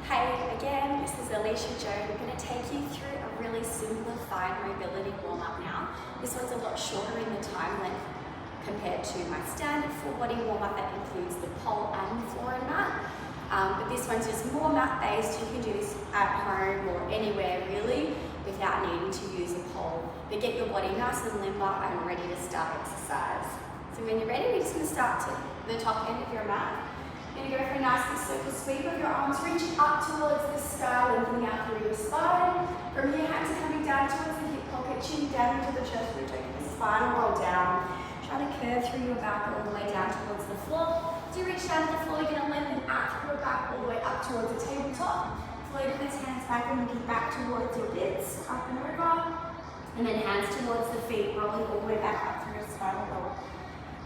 Hey again, this is Alicia Joe. We're going to take you through a really simplified mobility warm-up now. This one's a lot shorter in the time length compared to my standard full body warm-up that includes the pole and the floor and mat. But this one's just more mat-based. You can do this at home or anywhere really without needing to use a pole. But get your body nice and limber and ready to start exercise. So when you're ready, we're just going to start to the top end of your mat. You're going to go for a nice big circle sweep of your arms, reaching up towards the sky, lengthening out through your spine. From here, hands are coming down towards the hip pocket, chin down into the chest, root, taking the spinal roll down. Try to curve through your back all the way down towards the floor. As you reach down to the floor, you're going to lengthen out through your back all the way up towards the tabletop. Floating those hands back and looking back towards your bits, up and over. And then hands towards the feet, rolling all the way back up through your spinal roll.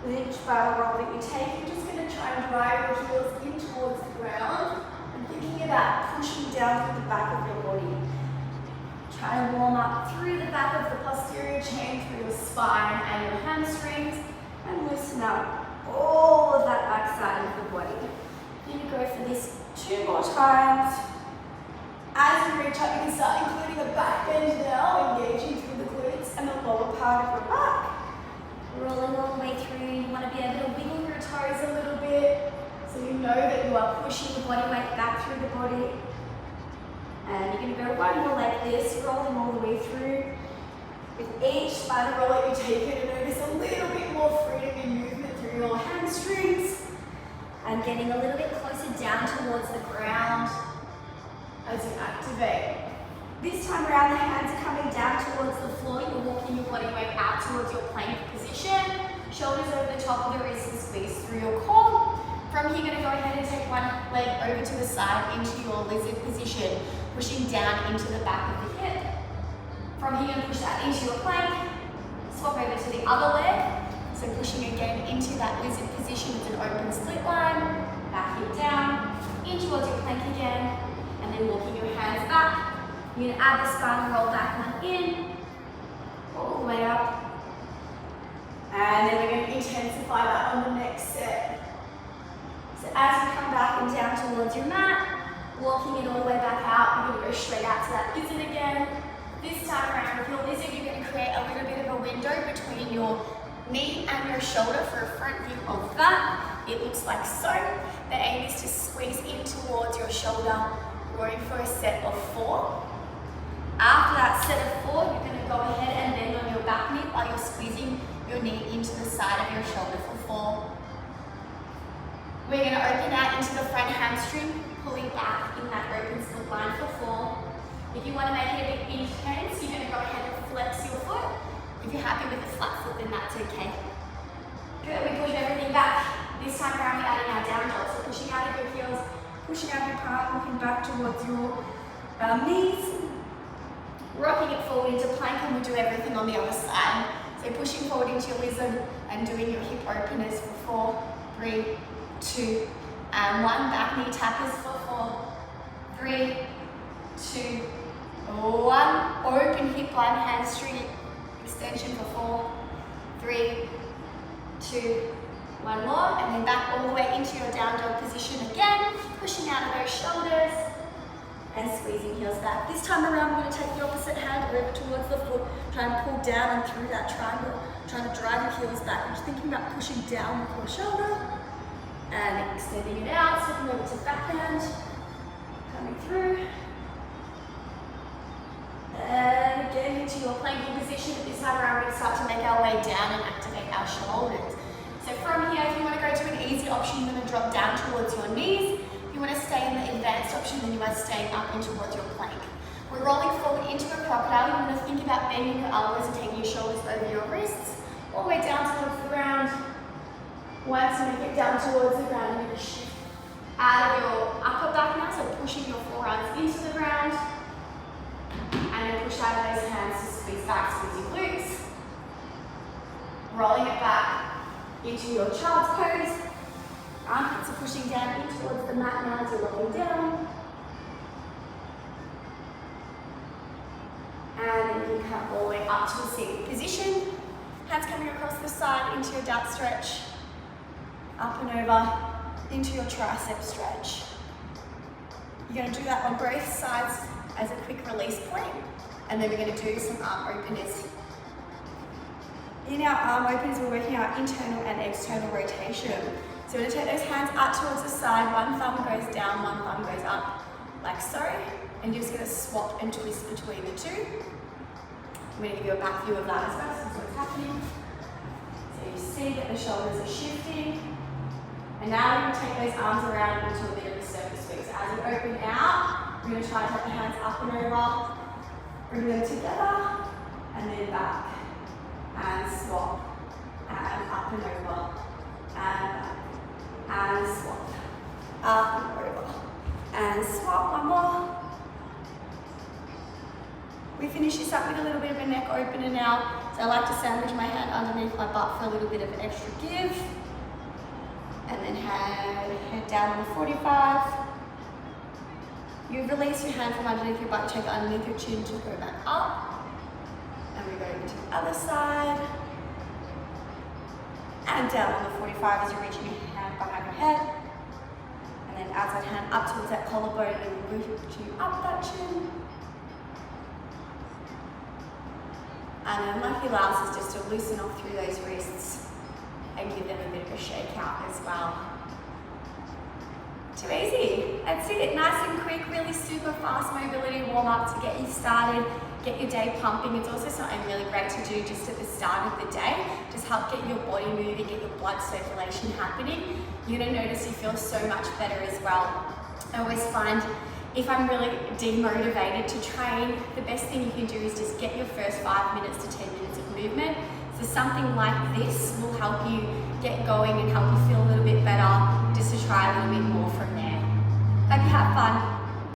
With each spinal roll that you take, you're just going to try and drive your heels in towards the ground and thinking about pushing down through the back of your body. Try and warm up through the back of the posterior chain, through your spine and your hamstrings, and loosen up all of that back side of the body. You're going to go for this 2 more times. As you reach up, you can start including a back bend now, engaging through the glutes and the lower part of your back. Rolling all the way through, you want to be able to wiggle your toes a little bit so you know that you are pushing the body weight back through the body. And you're going to go one more like this, rolling all the way through. With each spinal roll that you take, you're going to notice a little bit more freedom in movement through your hamstrings and getting a little bit closer down towards the ground as you activate. This time around, the hands are coming down towards the floor. You're walking your body weight out towards your plank position. Shoulders over the top of the wrists and squeeze through your core. From here, you're going to go ahead and take one leg over to the side into your lizard position, pushing down into the back of the hip. From here, you're going to push that into your plank. Swap over to the other leg. So pushing again into that lizard position with an open split line. Back hip down, in towards your plank again, and then walking your hands back. You're going to add the spinal roll back one in, all the way up. And then we're going to intensify that on the next set. So as you come back and down towards your mat, walking it all the way back out, you're going to go straight out to that lizard again. This time around with your lizard, you're going to create a little bit of a window between your knee and your shoulder for a front view of that. It looks like so. The aim is to squeeze in towards your shoulder, going for a set of 4. After that set of 4, you're going to go ahead and bend on your back knee while you're squeezing your knee into the side of your shoulder for 4. We're going to open out into the front hamstring, pulling back in that open split line for 4. If you want to make it a bit intense, you're going to go ahead and flex your foot. If you're happy with a flat foot, then that's okay. Good, we push everything back. This time around, we're adding our down dog. So pushing out of your heels, pushing out your palm, looking back towards your knees. Rocking it forward into plank, and we'll do everything on the other side. So pushing forward into your lizard and doing your hip openers for 4, 3, 2, and 1. Back knee tappers for 4, 3, 2, 1. Open hip line, hamstring extension for 4, 3, 2, 1 more. And then back all the way into your down dog position again, pushing out of those shoulders. And squeezing heels back. This time around, we're going to take the opposite hand over towards the foot, try and pull down and through that triangle, trying to drive your heels back. I'm just thinking about pushing down with your shoulder and extending it out, slipping over to backhand, coming through. And getting into your planking position. This time around, we're going to start to make our way down and activate our shoulders. So from here, if you want to go to an easy option, you're going to drop down towards your knees. If you want to stay in the advanced option, then you are staying up and towards your plank. We're rolling forward into a crocodile. You want to think about bending your elbows and taking your shoulders over your wrists, all the way down towards the ground. Once you make it down towards the ground, you're going to shift out of your upper back now, so pushing your forearms into the ground. And then push out of those hands to squeeze back, squeeze your glutes. Rolling it back into your child's pose. Armpits are pushing down in towards the mat now as you're looking down. And then you can come all the way up to a seated position. Hands coming across the side into your dart stretch. Up and over into your tricep stretch. You're going to do that on both sides as a quick release point, and then we're going to do some arm openers. In our arm openers, we're working our internal and external rotation. So we're going to take those hands up towards the side, one thumb goes down, one thumb goes up, like so, and you're just going to swap and twist between the two. I'm going to give you a back view of that as well, so this is what's happening. So you see that the shoulders are shifting, and now we're going to take those arms around into a bit of a circle sweep. So as we open out, we're going to try to take the hands up and over, bring them together, and then back, and swap, and up and over, and back, and swap, up and over, and swap. One more. We finish this up with a little bit of a neck opener now. So I like to sandwich my hand underneath my butt for a little bit of extra give. And then head down on the 45. You release your hand from underneath your butt, take it underneath your chin to go back up. And we go into the other side. And down on the 45 as you're reaching your hand behind your head. And then outside hand up towards that collarbone and move you up that chin. And then lucky last is just to loosen off through those wrists and give them a bit of a shake out as well. Too easy. That's it. Nice and quick, really super fast mobility warm up to get you started, get your day pumping. It's also something really great to do just at the start of the day. Just help get your body moving, get your blood circulation happening. You're gonna notice you feel so much better as well. I always find if I'm really demotivated to train, the best thing you can do is just get your first 5 minutes to 10 minutes of movement. So something like this will help you get going and help you feel a little bit better, just to try a little bit more from there. Hope you have fun.